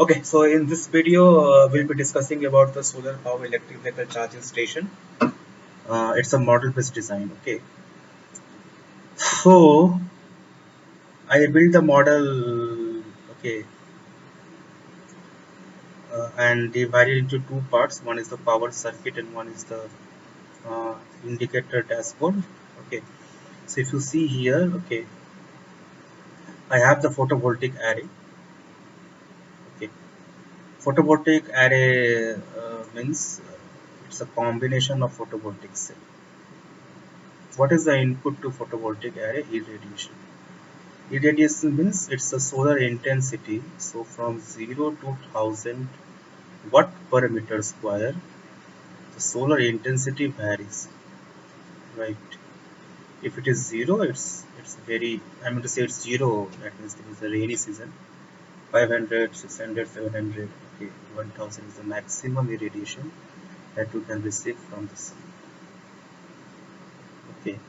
Okay, so in this video, we'll be discussing about the solar power electric vehicle charging station. It's a model-based design. Okay, so I built the model. Okay, and divided into two parts. One is the power circuit, and one is the uh, indicator dashboard. Okay, so if you see here, okay, I have the photovoltaic array. Okay, photovoltaic array means it's a combination of photovoltaic cell. What is the input to photovoltaic array? Irradiation. Irradiation means it's a solar intensity. So from 0 to 1000 watt per meter square, the solar intensity varies, right? If it is zero, it's very. I mean to say it's zero. That means it is a rainy season. 500, 600, 700. Okay, 1000 is the maximum irradiation that you can receive from the sun. Okay,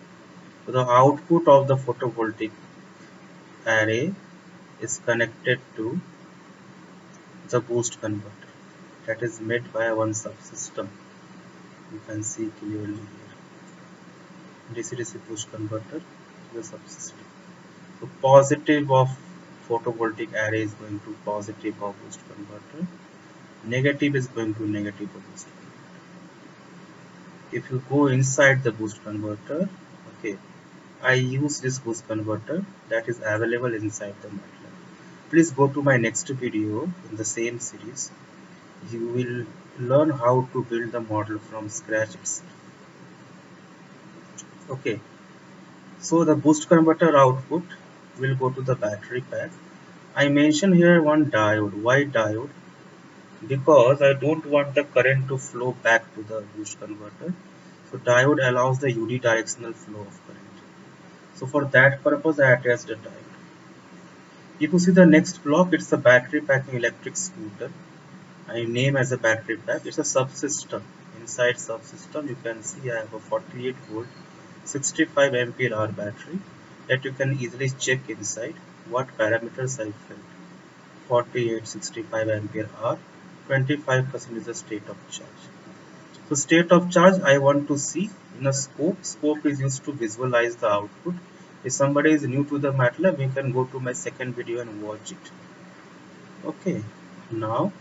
so the output of the photovoltaic array is connected to the boost converter that is made by one subsystem. You can see clearly here. DC-DC boost converter to the subsystem. So positive of photovoltaic array is going to positive of boost converter. Negative is going to negative of boost converter. If you go inside the boost converter, okay, I use this boost converter that is available inside the MATLAB. Please go to my next video in the same series. You will learn how to build the model from scratch itself. Okay, so the boost converter output will go to the battery pack. I mention here one diode. Why diode? Because I don't want the current to flow back to the boost converter. So diode allows the unidirectional flow of current. So for that purpose I attached a diode. If you see the next block, it's a battery packing electric scooter. I name as a battery pack. It's a subsystem. Inside subsystem you can see I have a 48 volt 65 ampere hour battery that you can easily check inside what parameters I filled. 48 65 ampere hour, 25% is the state of charge. So state of charge I want to see in a scope. Scope is used to visualize the output. If somebody is new to the MATLAB, you can go to my second video and watch it. Okay, now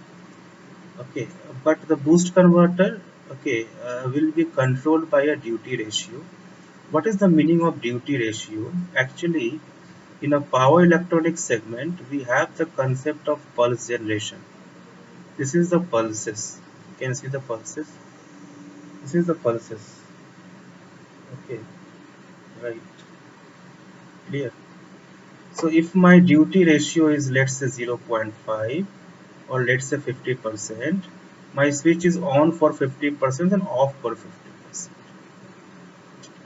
okay, but the boost converter, okay, will be controlled by a duty ratio. What is the meaning of duty ratio? Actually, in a power electronics segment, we have the concept of pulse generation. This is the pulses. You can see the pulses. This is the pulses. Okay, right, clear. So if my duty ratio is, let's say, 0.5 or let's say 50%, my switch is on for 50% and off for 50%.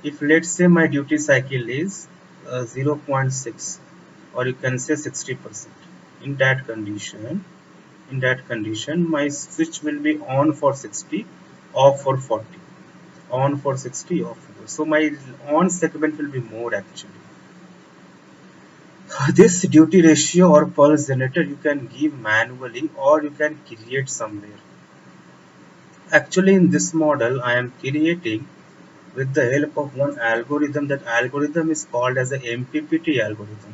If let's say my duty cycle is 0.6 or you can say 60%, in that condition my switch will be on for 60, off for 40, on for 60, off for 40. So my on segment will be more actually. This duty ratio or pulse generator you can give manually or you can create somewhere. Actually in this model I am creating with the help of one algorithm. That algorithm is called as the MPPT algorithm.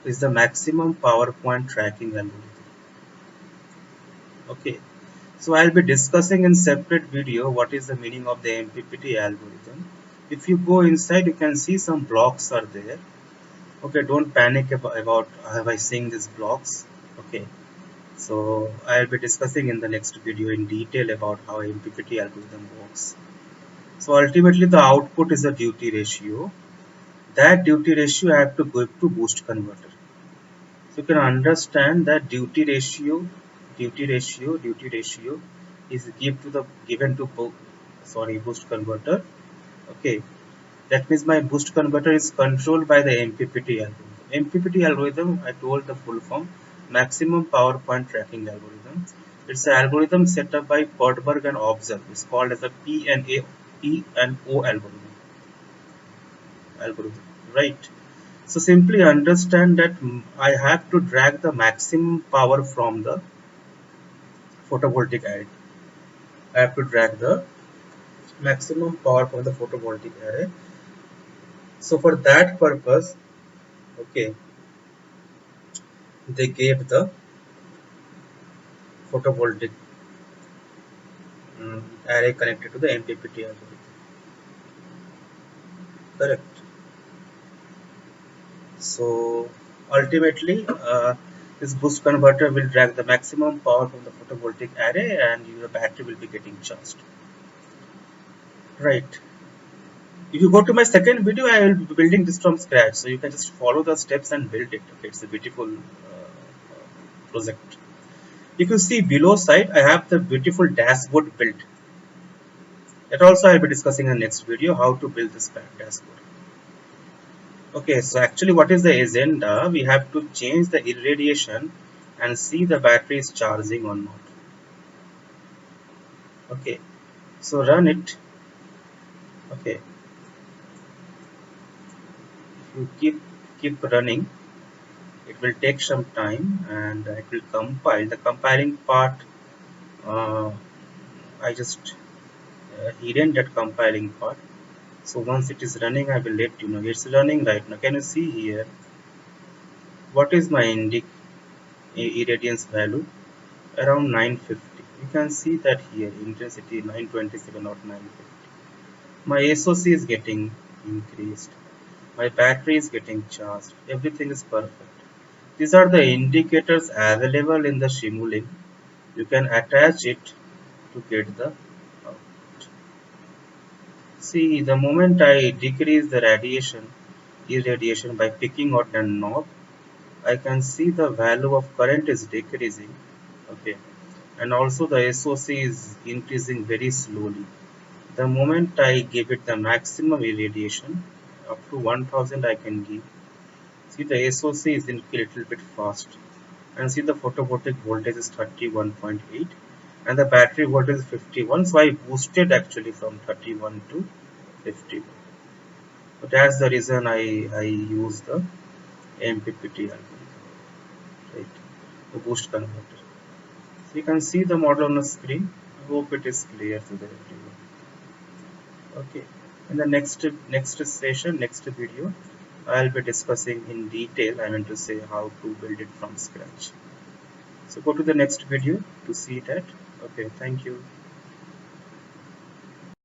It's the maximum power point tracking algorithm. Okay, so I'll be discussing in separate video what is the meaning of the MPPT algorithm. If you go inside, you can see some blocks are there. Okay, don't panic about by seeing these blocks. Okay, so I'll be discussing in the next video in detail about how MPPT algorithm works. So ultimately the output is a duty ratio. That duty ratio I have to go to boost converter. So you can understand that duty ratio is given to boost converter. Okay, that means my boost converter is controlled by the MPPT algorithm. MPPT algorithm, I told the full form, maximum power point tracking algorithm. It's an algorithm set up by Portberg and Observe. It's called as a P&O algorithm, right? So simply understand that I have to drag the maximum power from the photovoltaic array. I have to drag the maximum power from the photovoltaic array. So for that purpose, okay, they gave the photovoltaic array connected to the MPPT algorithm. Correct. So ultimately, this boost converter will drag the maximum power from the photovoltaic array, and your battery will be getting charged. Right. If you go to my second video, I will be building this from scratch, so you can just follow the steps and build it. Okay, it's a beautiful project. If you see below side, I have the beautiful dashboard built. That also I'll be discussing in the next video how to build this dashboard. Okay, so actually what is the agenda? We have to change the irradiation and see the battery is charging or not. Okay, so run it. Okay, if you keep running, it will take some time and it will compile. The compiling part, uh, I just hidden that compiling part. So once it is running, I will let you know. It's running right now. Can you see here? What is my irradiance value? Around 950. You can see that here, intensity 927 or 950. My SOC is getting increased. My battery is getting charged. Everything is perfect. These are the indicators available in the simulink. You can attach it to get the output. See, the moment I decrease the irradiation by picking out the knob, I can see the value of current is decreasing. Okay, and also the SOC is increasing very slowly. The moment I give it the maximum irradiation, up to 1000 I can give. See, the SOC is a little bit fast. And see, the photovoltaic voltage is 31.8 and the battery voltage is 51. So I boosted actually from 31 to 51. So that's the reason I use the MPPT algorithm, right? The boost converter. So you can see the model on the screen. I hope it is clear to the everyone. Okay. In the next session, next video, I'll be discussing in detail. I mean to say how to build it from scratch. So go to the next video to see that. Okay, thank you.